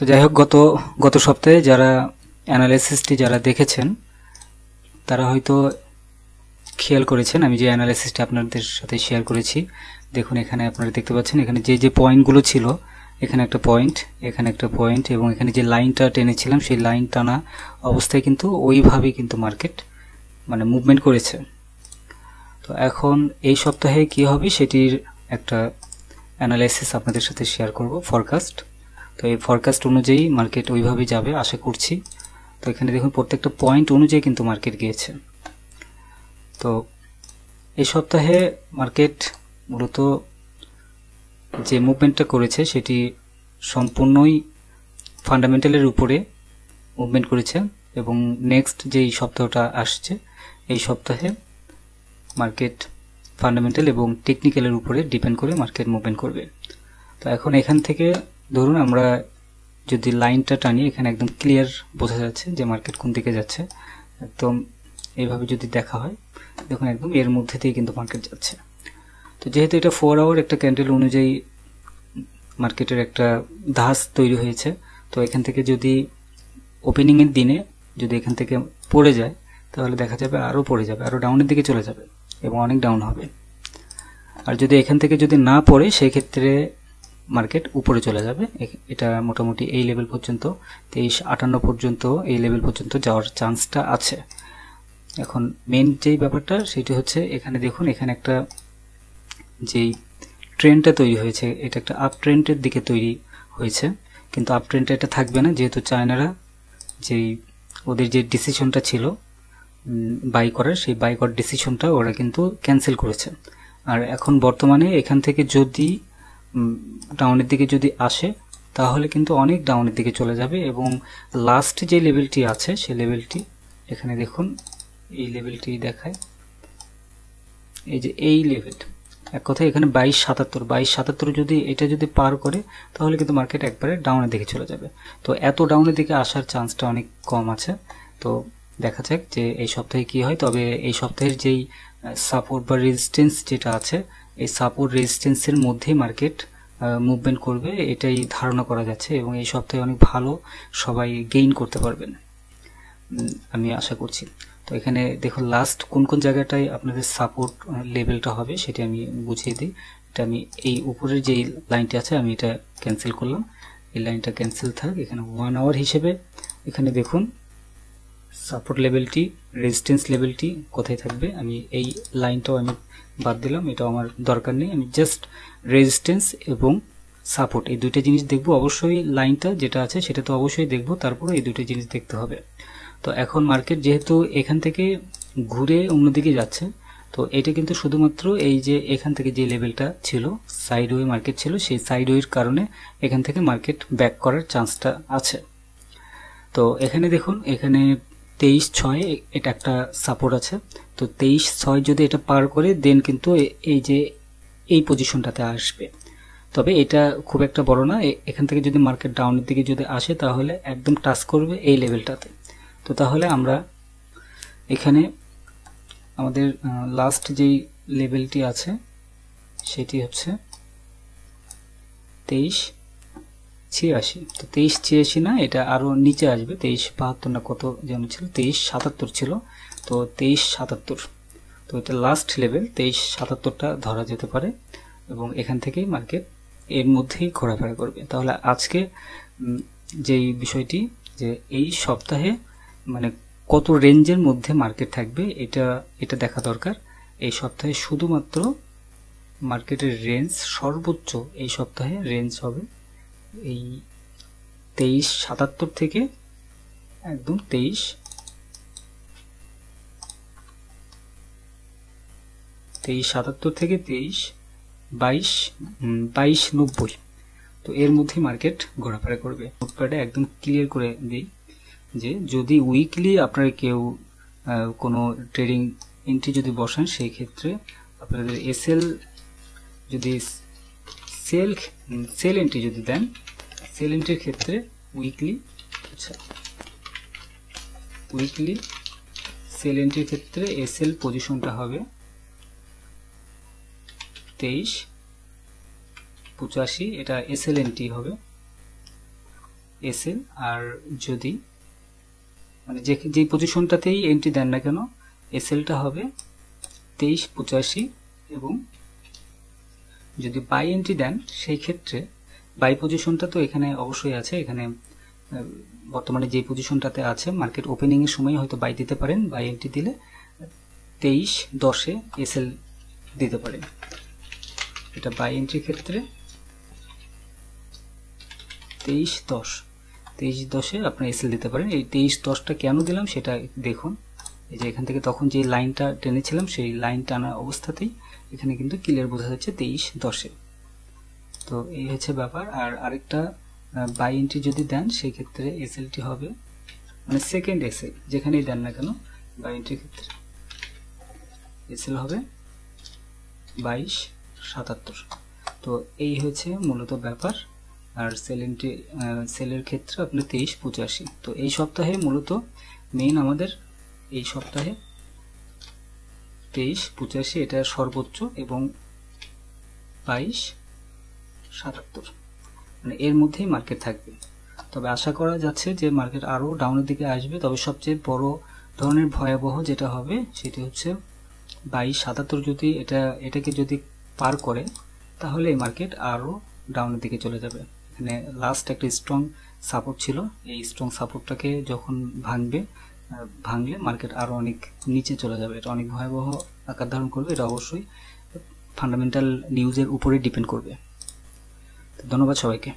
যাই হোক, গত সপ্তাহে যারা অ্যানালাইসিসটি যারা দেখেছেন তারা হয়তো খেয়াল করেছেন আমি যে অ্যানালাইসিসটা আপনাদের সাথে শেয়ার করেছি। দেখুন, এখানে আপনারা দেখতে পাচ্ছেন এখানে যে পয়েন্টগুলো ছিল, এখানে একটা পয়েন্ট, এখানে একটা পয়েন্ট, এবং এখানে যে লাইনটা টেনেছিলাম সেই লাইন টানা অবস্থায় কিন্তু ওইভাবেই কিন্তু মার্কেট মানে মুভমেন্ট করেছে। তো এখন এই সপ্তাহে কি হবে সেটির একটা অ্যানালাইসিস আপনাদের সাথে শেয়ার করব, ফরকাস্ট। তো এই ফরকাস্ট অনুযায়ী মার্কেট ওইভাবেই যাবে আশা করছি। তো এখানে দেখুন প্রত্যেকটা পয়েন্ট অনুযায়ী কিন্তু মার্কেট গিয়েছে। তো এই সপ্তাহে মার্কেট মূলত যে মুভমেন্টটা করেছে সেটি সম্পূর্ণই ফান্ডামেন্টালের উপরে মুভমেন্ট করেছে, এবং নেক্সট যেই সপ্তাহটা আসছে এই সপ্তাহে মার্কেট ফান্ডামেন্টাল এবং টেকনিক্যালের উপরে ডিপেন্ড করে মার্কেট মুভমেন্ট করবে। তো এখন এখান থেকে ধরুন আমরা যদি লাইনটা টানি, এখানে একদম ক্লিয়ার বোঝা যাচ্ছে যে মার্কেট কোন দিকে যাচ্ছে। একদম এইভাবে যদি দেখা হয়, দেখুন একদম এর মধ্যে দিয়ে কিন্তু মার্কেট যাচ্ছে। তো যেহেতু এটা 4 আওয়ার একটা ক্যান্ডেল অনুযায়ী মার্কেটের একটা ধাস তৈরি হয়েছে, তো এখান থেকে যদি ওপেনিংয়ের দিনে যদি এখান থেকে পড়ে যায় তাহলে দেখা যাবে আরও পড়ে যাবে, আরও ডাউনের দিকে চলে যাবে এবং অনেক ডাউন হবে। আর যদি এখান থেকে যদি না পড়ে সেই ক্ষেত্রে মার্কেট উপরে চলে যাবে। এটা মোটামুটি এই লেভেল পর্যন্ত 2358 পর্যন্ত এই লেভেল পর্যন্ত যাওয়ার চান্সটা আছে। এখন মেন যেই ব্যাপারটা সেটি হচ্ছে এখানে দেখুন, এখানে একটা যেই ট্রেন্ডটা তৈরি হয়েছে এটা একটা আপ ট্রেন্ডের দিকে তৈরি হয়েছে, কিন্তু আপ ট্রেন্ডটা এটা থাকবে না, যেহেতু চায়নারা যেই ওদের যে ডিসিশনটা ছিল বাই করার, সেই বাই করার ডিসিশনটা ওরা কিন্তু ক্যান্সেল করেছে। আর এখন বর্তমানে এখান থেকে যদি ডাউনের দিকে যদি আসে তাহলে কিন্তু অনেক ডাউনের দিকে চলে যাবে, এবং লাস্ট যে লেভেলটি আছে সেই লেভেলটি এখানে দেখুন, এই লেভেলটি দেখায়, এই যে এই লেভেল, এক কথায় এখানে 2277 যদি এটা যদি পার করে তাহলে কিন্তু মার্কেট একবারে ডাউনের দিকে চলে যাবে। তো এত ডাউনের দিকে আসার চান্সটা অনেক কম আছে। তো দেখা যাক যে এই সপ্তাহে কি হয়। তবে এই সপ্তাহের যেই সাপোর্ট বা রেজিস্ট্যান্স যেটা আছে, এই সাপোর্ট রেজিস্ট্যান্সের মধ্যেই মার্কেট মুভমেন্ট করবে এটাই ধারণা করা যাচ্ছে, এবং এই সপ্তাহে অনেক ভালো সবাই গেইন করতে পারবেন আমি আশা করছি। তো এখানে দেখুন লাস্ট কোন কোন জায়গাটায় আপনাদের সাপোর্ট লেভেলটা হবে সেটা আমি বুঝিয়ে দিই। এটা আমি এই উপরের যে লাইনটি আছে আমি এটা ক্যান্সেল করলাম, এই লাইনটা ক্যান্সেল থাক। এখানে 1 আওয়ার হিসেবে এখানে দেখুন সাপোর্ট লেভেলটি, রেজিস্ট্যান্স লেভেলটি কোথায় থাকবে, আমি এই লাইনটাও আমি বাদ দিলাম, এটাও আমার দরকার নেই। আমি জাস্ট রেজিস্ট্যান্স এবং সাপোর্ট এই দুইটা জিনিস দেখব। অবশ্যই লাইনটা যেটা আছে সেটা তো অবশ্যই দেখব, তারপরে এই দুটো জিনিস দেখতে হবে। তো এখন মার্কেট যেহেতু এখান থেকে ঘুরে অন্যদিকে যাচ্ছে, তো এটা কিন্তু শুধুমাত্র এই যে এখান থেকে যে লেভেলটা ছিল সাইডওয়ে মার্কেট ছিল, সেই সাইডওয়ের কারণে এখান থেকে মার্কেট ব্যাক করার চান্সটা আছে। তো এখানে দেখুন, এখানে 23.6 এটা একটা সাপোর্ট আছে। তো 23.6 যদি এটা পার করে দেন কিন্তু এই যে এই পজিশনটাতে আসবে। তবে এটা খুব একটা বড় না, এখান থেকে যদি মার্কেট ডাউনের দিকে যদি আসে তাহলে একদম টাচ করবে এই লেভেলটাতে। তো তাহলে আমরা এখানে আমাদের লাস্ট যেই লেভেলটি আছে সেটি হচ্ছে 2386। তো 2386 না, এটা আরও নিচে আসবে, 2372 না কত যেন ছিল, 2377 ছিল। তো 2377, তো এটা লাস্ট লেভেল 2377টা ধরা যেতে পারে, এবং এখান থেকেই মার্কেট এর মধ্যেই ঘোরাফেরা করবে। তাহলে আজকে যেই বিষয়টি যে এই সপ্তাহে মানে কত রেঞ্জের মধ্যে মার্কেট থাকবে এটা দেখা দরকার। এই সপ্তাহে শুধুমাত্র মার্কেটের রেঞ্জ সর্বোচ্চ এই সপ্তাহে রেঞ্জ হবে এই 2377 থেকে একদম 2377 থেকে 2290। তো এর মধ্যে মার্কেট ঘোরাফেরা করবে। নোটপ্যাডে একদম ক্লিয়ার করে দিই যে যদি উইকলি আপনারা কেউ কোনো ট্রেডিং এন্ট্রি যদি বসান, সেই ক্ষেত্রে আপনাদের যদি সেল এন্ট্রি যদি দেন, সেল এন্ট্রির ক্ষেত্রে উইকলি সেল এন্ট্রির ক্ষেত্রে এসএল পজিশনটা হবে 2385, এটা এসএল এন্ট্রি হবে। এসএল, আর যদি মানে যে পজিশনটাতেই এন্ট্রি দেন না কেন এসএলটা হবে 2385, এবং যদি বাই এন্ট্রি দেন সেই ক্ষেত্রে বাই পজিশনটা তো এখানে অবশ্যই আছে, এখানে বর্তমানে যে পজিশনটাতে আছে মার্কেট ওপেনিং এর সময় হয়তো বাই দিতে পারেন, বাই এন্ট্রি দিলে 2310 এসএল দিতে পারেন। এটা বাই এন্ট্রির ক্ষেত্রে 2310 আপনি এসএল দিতে পারেন। এই 2310টা কেন দিলাম সেটা দেখুন, এই যে এখান থেকে তখন যে লাইনটা টেনেছিলাম সেই লাইন টানা অবস্থাতেই এখানে কিন্তু ক্লিয়ার বোঝা যাচ্ছে 2310। তো এই হচ্ছে ব্যাপার। আর আরেকটা বাই এন্ট্রি যদি দেন সেই ক্ষেত্রে এসএলটি হবে মানে সেকেন্ড এসএল যেখানেই দেন না কেন বাই এন্ট্রির ক্ষেত্রে এসএল হবে 2277। তো এই হচ্ছে মূলত ব্যাপার। আর সেলের ক্ষেত্রে আপনি 2385। তো এই সপ্তাহে মূলত মেইন আমাদের এই সপ্তাহে 2385 এটা সর্বোচ্চ, এবং 2277 মানে এর মধ্যেই মার্কেট থাকবে। তবে আশা করা যাচ্ছে যে মার্কেট আরও ডাউনের দিকে আসবে, তবে সবচেয়ে বড় ধরনের ভয়াবহ যেটা হবে সেটি হচ্ছে 2277 যদি এটাকে যদি পার করে তাহলে এই মার্কেট আরও ডাউনের দিকে চলে যাবে। এখানে লাস্ট একটা স্ট্রং সাপোর্ট ছিল, এই স্ট্রং সাপোর্টটাকে যখন ভাঙলে মার্কেট আরও অনেক নিচে চলে যাবে, এটা অনেক ভয়াবহ আকার ধারণ করবে। এটা অবশ্যই ফান্ডামেন্টাল নিউজের উপরে ডিপেন্ড করবে। ধন্যবাদ সবাইকে।